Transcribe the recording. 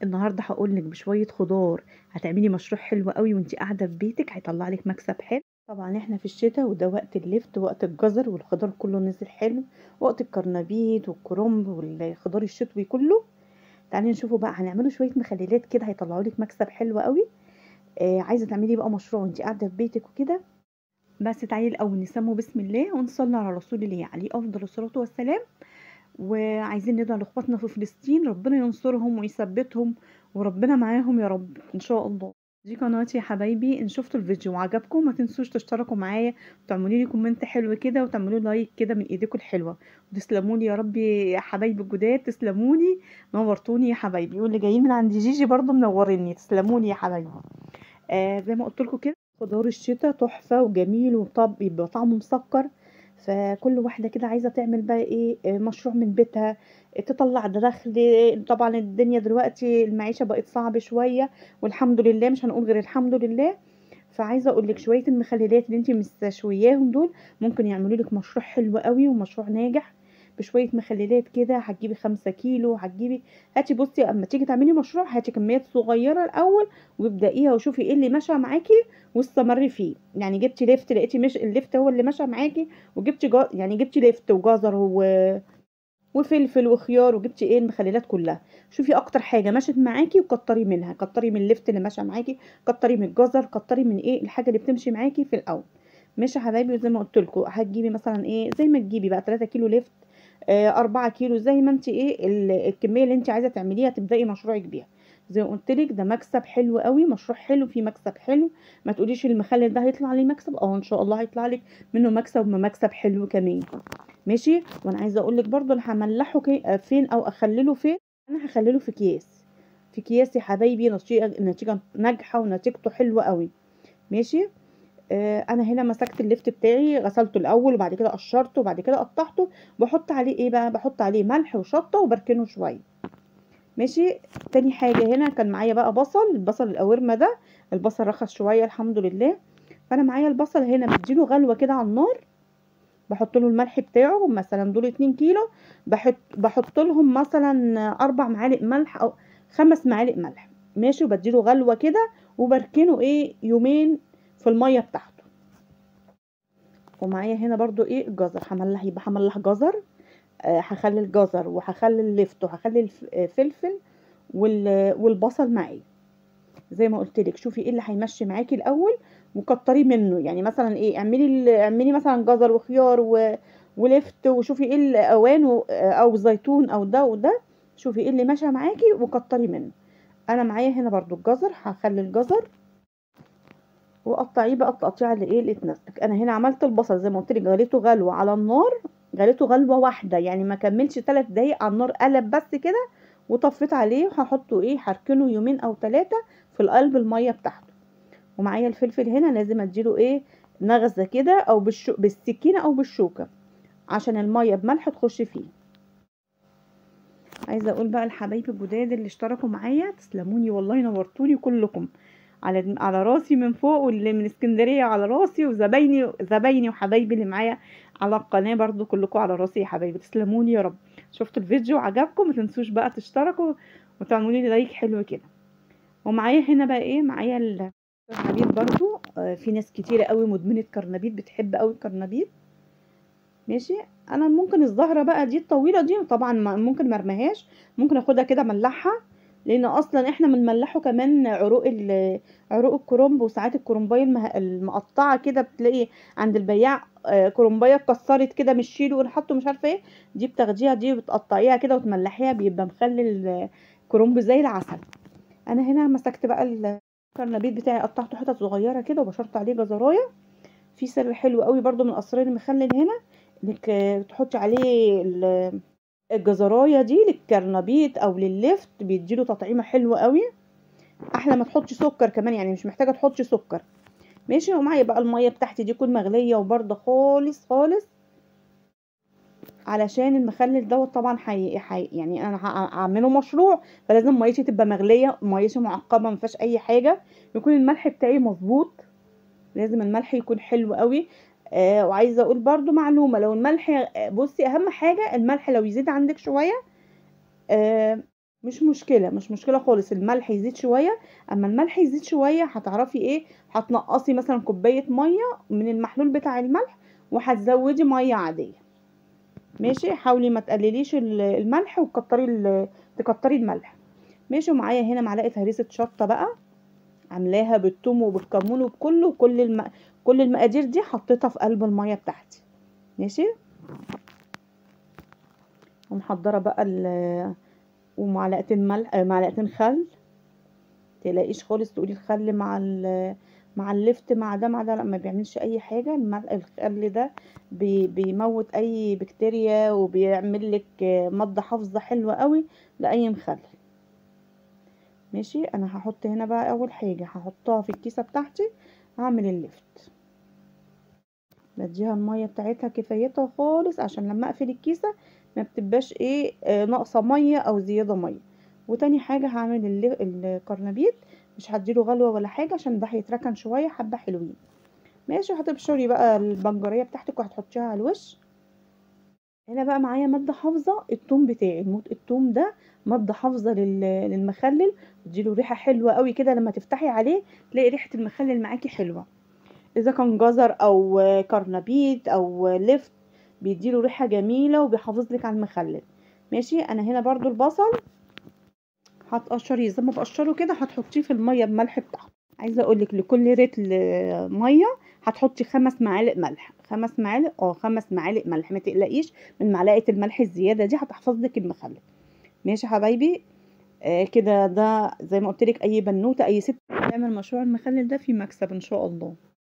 النهارده هاقول لِك بشوية خضار هتعملي مشروع حلو أوي وأنتِ قاعدة في بيتِك، هيطلّع لِك مكسب حلو. طبعًا إحنا في الشتا وده وقت اللِفت، وقت الجزر والخضار كله نزل حلو، وقت الكرنبيط والكرنب والخضار الشتوي كله. تعالي نشوفوا بقى هنعمله شوية مخللات كده هيطلّعوا لِك مكسب حلو أوي. عايزة تعملي بقى مشروع وأنتِ قاعدة في بيتِك وكده، بس تعالي الأول نسمّوا بسم الله ونصلّي على رسول الله عليه أفضل الصلاة والسلام. وعايزين ندعو لاخواتنا في فلسطين ربنا ينصرهم ويثبتهم وربنا معاهم يا رب ان شاء الله. دي قناتي يا حبايبي، ان شفتوا الفيديو وعجبكم ما تنسوش تشتركوا معايا وتعملوا لي كومنت حلو كده وتعملوا لايك كده من ايديكم الحلوه. وتسلموا لي يا رب يا حبايبي الجداد، تسلموا لي، نورتوني يا حبايبي، واللي جايين من عند جيجي برضو منوريني، تسلموا لي يا حبايبي. زي ما قلت لكم كده خضار الشتا تحفة وجميل وطب بيبقى طعمه مسكر. فكل واحدة كده عايزة تعمل بقى ايه مشروع من بيتها، تطلع دخل. طبعا الدنيا دلوقتي المعيشة بقت صعبة شوية، والحمد لله مش هنقول غير الحمد لله. فعايزة اقول لك شوية المخللات اللي انت مستشوياهم دول ممكن يعملوا لك مشروع حلو قوي ومشروع ناجح. بشوية مخللات كده هتجيبي 5 كيلو، هتجيبي، هاتي بصي اما تيجي تعملي مشروع هاتي كميات صغيرة الاول وابدأيها وشوفي ايه اللي ماشي معاكي واستمري فيه. يعني جبتي لفت لقيتي مش اللفت هو اللي ماشي معاكي، وجبتي يعني جبتي لفت وجزر وفلفل وخيار، وجبتي ايه المخللات كلها. شوفي اكتر حاجه مشت معاكي وكتري منها، كتري من اللفت اللي ماشي معاكي، كتري من الجزر، كتري من ايه الحاجه اللي بتمشي معاكي في الاول. ماشي يا حبايبي، زي ما قلت لكم هتجيبي مثلا ايه زي ما تجيبي بقى 3 كيلو لفت، 4 كيلو زي ما انت ايه الكميه اللي انت عايزه تعمليها تبداي مشروعك بيها. زي ما قلت لك ده مكسب حلو قوي، مشروع حلو فيه مكسب حلو. ما تقوليش المخلل ده هيطلع لي مكسب، ان شاء الله هيطلع لك منه مكسب، ما مكسب حلو كمان. ماشي. وانا عايزه اقول لك برضو انا هملحه فين او اخلله فين. انا هخلله في اكياس، في اكياس يا حبايبي، نتيجه ناجحه ونتيجته حلوه قوي. ماشي. انا هنا مسكت اللفت بتاعي غسلته الاول وبعد كده قشرته وبعد كده قطعته. بحط عليه ايه بقى، بحط عليه ملح وشطه وبركنه شويه. ماشي. تاني حاجه هنا كان معايا بقى البصل القوارمه ده، البصل رخص شويه الحمد لله. فانا معايا البصل هنا بديله غلوه كده على النار، بحط له الملح بتاعه مثلا دول 2 كيلو، بحط لهم مثلا 4 معالق ملح او 5 معالق ملح. ماشي. وبديله غلوه كده وبركنه ايه يومين في الميه بتاعته. ومعايا هنا برضو ايه الجزر هملح، يبقى هملح جزر، هخلي الجزر وهخلي اللفت وهخلي الفلفل والبصل معايا. زي ما قلت لك شوفي ايه اللي هيمشي معاكي الاول وكتري منه. يعني مثلا ايه اعملي مثلا جزر وخيار ولفت، وشوفي ايه الاوان او زيتون او ده وده. شوفي ايه اللي ماشي معاكي وكتري منه. انا معايا هنا برضو الجزر، هخلي الجزر وقطعيه بقى التقطيعه اللي ايه اللي تناسبك. انا هنا عملت البصل زي ما قلت لك غليته غلوه على النار، غليته غلوه واحده يعني ما كملش 3 دقايق على النار، قلب بس كده وطفيت عليه. وهحطه ايه هركنه يومين او 3 في القلب الميه بتاعته. ومعايا الفلفل هنا لازم اديله ايه نغزه كده او بالسكينه او بالشوكه عشان الميه بملح تخش فيه. عايزه اقول بقى الحبايب الجداد اللي اشتركوا معايا تسلموني والله، نورتوني كلكم، على راسي من فوق، واللي من اسكندريه على راسي، وزبايني وحبايبي اللي معايا على القناه برضو كلكم على راسي يا حبايبي، تسلموني يا رب. شفتوا الفيديو عجبكم ما تنسوش بقى تشتركوا وتعملوا لي لايك حلو كده. ومعايا هنا بقى ايه معايا الكرنبيط برضو. في ناس كتيرة قوي مدمنة كرنبيط، بتحب قوي الكرنبيط. ماشي. انا ممكن الزهرة بقى دي الطويلة دي طبعا ممكن مرمهاش، ممكن اخدها كده ملحها، لان اصلا احنا بنملحه كمان عروق الكرنب. وساعات الكرنبايه المقطعه كده بتلاقي عند البياع كرنبايه اتكسرت كده مش شيله ونحطه مش عارفه ايه، دي بتاخديها دي بتقطعيها كده وتملحيها بيبقى مخلي الكرنب زي العسل. انا هنا مسكت بقى الكرنبيت بتاعي قطعته حتت صغيره كده وبشرت عليه جزرايه. في سر حلو قوي برضو من اسرار المخلل هنا، انك تحطي عليه الجزرايه دي للكرنبيت او لللفت، بيديله تطعيمه حلوه قوي، احلى ما تحطي سكر كمان، يعني مش محتاجه تحطي سكر. ماشي. ومعايا بقى الميه بتاعتي دي تكون مغليه وبارده خالص خالص، علشان المخلل دوت طبعا يعني انا هعمله مشروع، فلازم ميتي تبقى مغليه، ميتي معقمه ما فيهاش اي حاجه، يكون الملح بتاعي مظبوط، لازم الملح يكون حلو قوي. وعايزه اقول برضو معلومه، لو الملح بصي اهم حاجه الملح لو يزيد عندك شويه آه مش مشكله خالص الملح يزيد شويه. اما الملح يزيد شويه هتعرفي ايه، هتنقصي مثلا كوبايه ميه من المحلول بتاع الملح وهتزودي ميه عاديه. ماشي، حاولي ما تقلليش الملح وتكتري تكتري الملح. ماشي. ومعايا هنا معلقه هريسه شطه بقى، عاملاها بالثوم وبالكمون وبكله، كل المقادير دي حطيتها في قلب الميه بتاعتي. ماشي. ومحضره بقى ومعلقتين ملح، معلقتين خل. تلاقيش خالص تقولي الخل مع اللفت مع ده مع ده، لا ما بيعملش اي حاجه. الخل ده بيموت اي بكتيريا وبيعمل لك ماده حافظه حلوه قوي لاي مخلل. ماشي. انا هحط هنا بقى اول حاجه هحطها في الكيسه بتاعتي، هعمل اللفت. بديها الميه بتاعتها كفايتها خالص عشان لما اقفل الكيسه ما بتبقاش ايه ناقصه ميه او زياده ميه. وتاني حاجه هعمل الكرنبيط، مش هديله غلوه ولا حاجه عشان ده هيتركن شويه حبه حلوين. ماشي. هتبشري بقى البنجريه بتاعتك وهتحطيها على الوش. هنا بقى معايا ماده حافظه الثوم بتاعي. الثوم ده ماده حافظه للمخلل، بتديله ريحه حلوه قوي كده. لما تفتحي عليه تلاقي ريحه المخلل معاكي حلوه، اذا كان جزر او كرنبيط او لفت، بيديله ريحه جميله وبيحافظ لك على المخلل. ماشي. انا هنا برضو البصل هتقشريه زي ما بقشره كده، هتحطيه في الميه بملح بتاعه. عايزه اقول لك لكل رتل ميه هتحطي 5 معالق ملح. 5 معالق، 5 معالق ملح، ما تقلقيش من معلقه الملح الزياده دي، هتحفظ لك المخلل. ماشي يا حبايبي. كده ده زي ما قلت لك، اي بنوته اي ست تعمل مشروع المخلل ده في مكسب ان شاء الله.